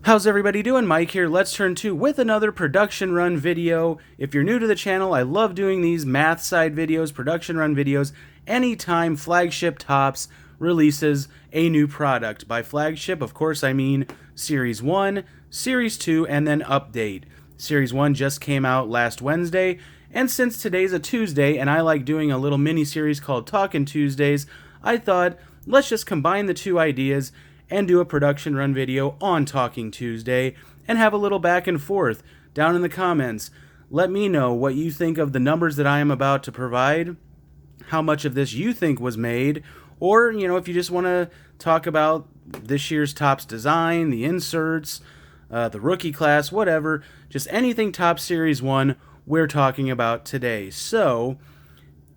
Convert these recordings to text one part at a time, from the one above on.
How's everybody doing? Mike here. Let's turn to with another production run video. If you're new to the channel, I love doing these math side videos, production run videos, anytime Flagship Topps releases a new product. By flagship, of course, I mean Series 1, Series 2, and then Update. Series 1 just came out last Wednesday, and since today's a Tuesday, and I like doing a little mini-series called Talkin' Tuesdays, I thought, let's just combine the two ideas and do a production run video on Talking Tuesday and have a little back and forth down in the comments. Let me know what you think of the numbers that I am about to provide, how much of this you think was made, or, if you just want to talk about this year's Topps design, the inserts, the rookie class, whatever, just anything Topps Series 1 we're talking about today. So,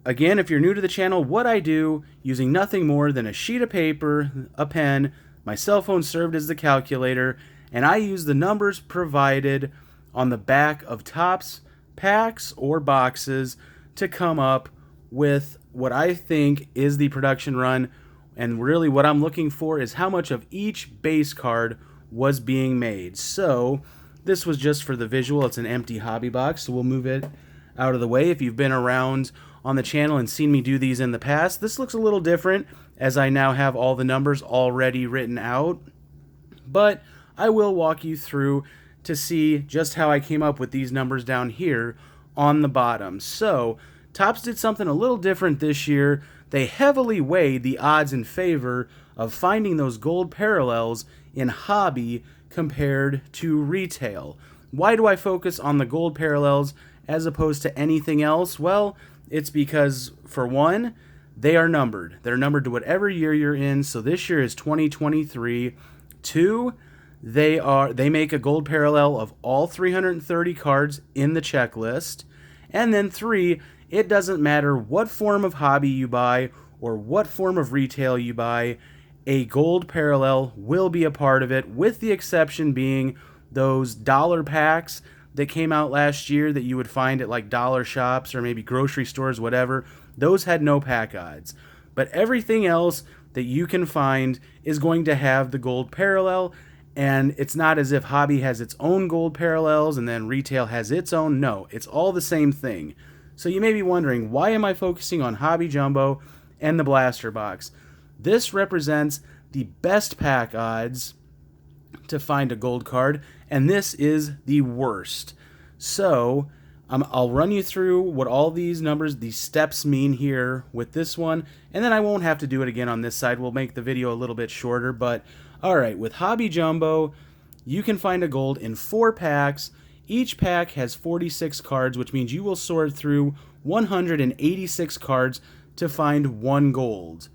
again, if you're new to the channel, what I do, using nothing more than a sheet of paper, a pen, my cell phone served as the calculator, and I use the numbers provided on the back of Topps packs or boxes to come up with what I think is the production run. And really what I'm looking for is how much of each base card was being made. So this was just for the visual. It's an empty hobby box, so we'll move it out of the way. If you've been around on the channel and seen me do these in the past, this looks a little different as I now have all the numbers already written out. But I will walk you through to see just how I came up with these numbers down here on the bottom. So Topps did something a little different this year. They heavily weighed the odds in favor of finding those gold parallels in hobby compared to retail. Why do I focus on the gold parallels as opposed to anything else? Well, it's because, for one, they are numbered. They're numbered to whatever year you're in. So this year is 2023. Two, they make a gold parallel of all 330 cards in the checklist. And then three, it doesn't matter what form of hobby you buy or what form of retail you buy, a gold parallel will be a part of it, with the exception being those dollar packs that came out last year that you would find at like dollar shops or maybe grocery stores, whatever. Those had no pack odds. But everything else that you can find is going to have the gold parallel, and it's not as if hobby has its own gold parallels and then retail has its own. No, it's all the same thing. So you may be wondering, why am I focusing on Hobby Jumbo and the Blaster Box? This represents the best pack odds to find a gold card, and this is the worst. So I'll run you through what all these numbers, these steps mean here with this one, and then I won't have to do it again on this side. We'll make the video a little bit shorter, but alright, with Hobby Jumbo, you can find a gold in 4 packs. Each pack has 46 cards, which means you will sort through 186 cards to find one gold.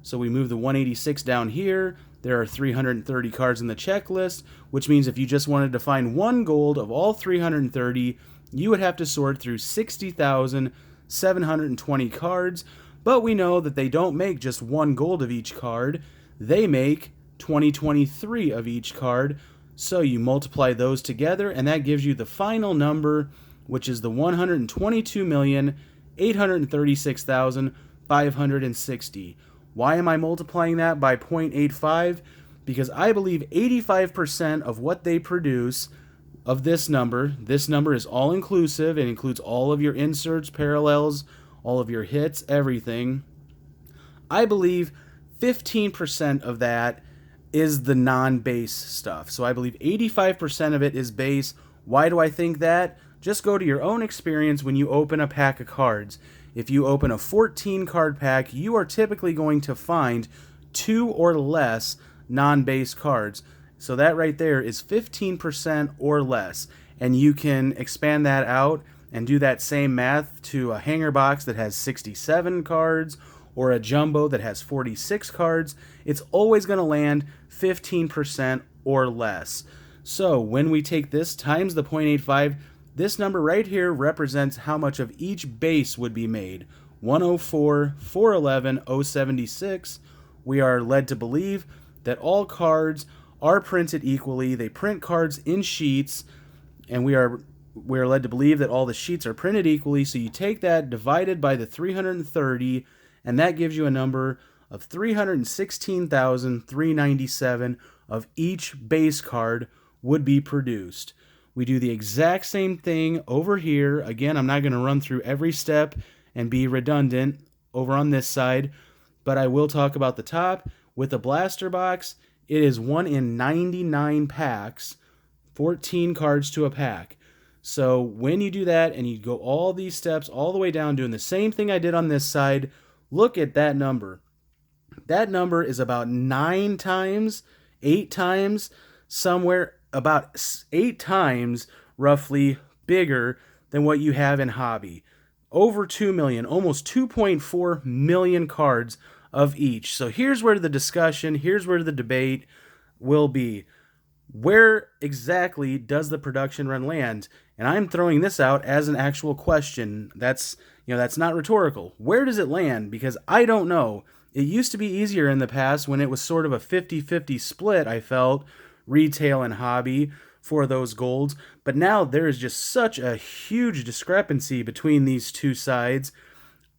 So we move the 186 down here. There are 330 cards in the checklist, which means if you just wanted to find one gold of all 330, you would have to sort through 60,720 cards. But we know that they don't make just one gold of each card. They make 2023 of each card. So you multiply those together, and that gives you the final number, which is the 122,836,560. Why am I multiplying that by 0.85? Because I believe 85% of what they produce of this number is all inclusive. It includes all of your inserts, parallels, all of your hits, everything. I believe 15% of that is the non-base stuff. So I believe 85% of it is base. Why do I think that? Just go to your own experience when you open a pack of cards. If you open a 14 card pack, you are typically going to find 2 or less non-base cards. So that right there is 15% or less. And you can expand that out and do that same math to a hanger box that has 67 cards or a jumbo that has 46 cards. It's always going to land 15% or less. So when we take this times the 0.85, this number right here represents how much of each base would be made. 104, 411, 076. We are led to believe that all cards are printed equally. They print cards in sheets, and we are led to believe that all the sheets are printed equally. So you take that divided by the 330, and that gives you a number of 316,397 of each base card would be produced. We do the exact same thing over here. Again, I'm not going to run through every step and be redundant over on this side, but I will talk about the top. With a blaster box, it is 1 in 99 packs, 14 cards to a pack. So when you do that and you go all these steps all the way down doing the same thing I did on this side, look at that number. That number is about 9 times, 8 times, somewhere about 8 times roughly bigger than what you have in hobby. Over 2 million, almost 2.4 million cards of each. So here's where the discussion, here's where the debate will be. Where exactly does the production run land? And I'm throwing this out as an actual question. That's not rhetorical. Where does it land? Because I don't know. It used to be easier in the past when it was sort of a 50-50 split, I felt, retail and hobby for those golds. But now there is just such a huge discrepancy between these two sides.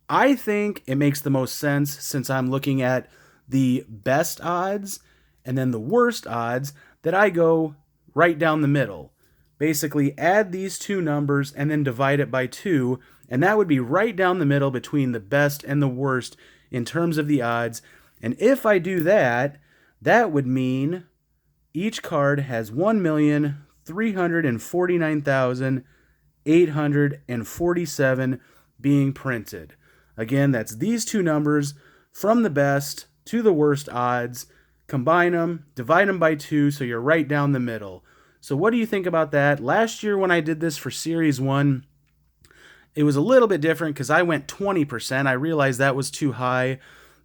I think it makes the most sense, since I'm looking at the best odds and then the worst odds, that I go right down the middle. Basically add these two numbers and then divide it by 2, and that would be right down the middle between the best and the worst in terms of the odds. And if I do that, that would mean each card has 1,349,847 being printed. Again, that's these two numbers from the best to the worst odds. Combine them, divide them by 2, so you're right down the middle. So what do you think about that? Last year when I did this for Series 1, it was a little bit different because I went 20%. I realized that was too high.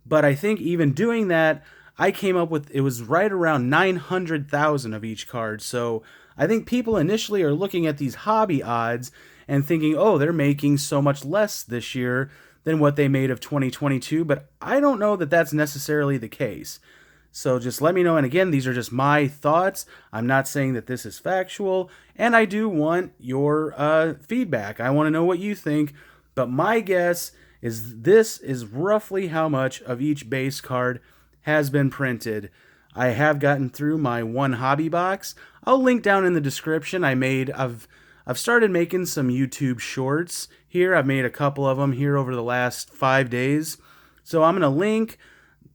But I think even doing that, I came up with, it was right around 900,000 of each card. So I think people initially are looking at these hobby odds and thinking, oh, they're making so much less this year than what they made of 2022. But I don't know that that's necessarily the case. So just let me know. And again, these are just my thoughts. I'm not saying that this is factual. And I do want your feedback. I want to know what you think. But my guess is this is roughly how much of each base card has been printed. I have gotten through my one hobby box. I'll link down in the description. I've started making some YouTube shorts here. I've made a couple of them here over the last 5 days. So I'm going to link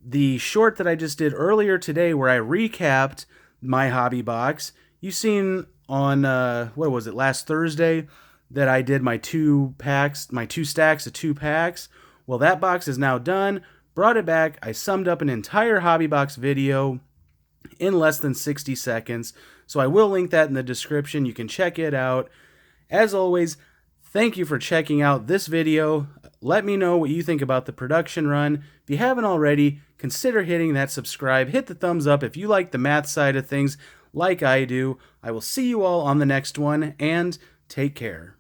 the short that I just did earlier today where I recapped my hobby box. You seen on, last Thursday that I did my 2 stacks of 2 packs. Well, that box is now done. Brought it back. I summed up an entire hobby box video in less than 60 seconds. So I will link that in the description. You can check it out. As always, thank you for checking out this video. Let me know what you think about the production run. If you haven't already, consider hitting that subscribe. Hit the thumbs up if you like the math side of things like I do. I will see you all on the next one, and take care.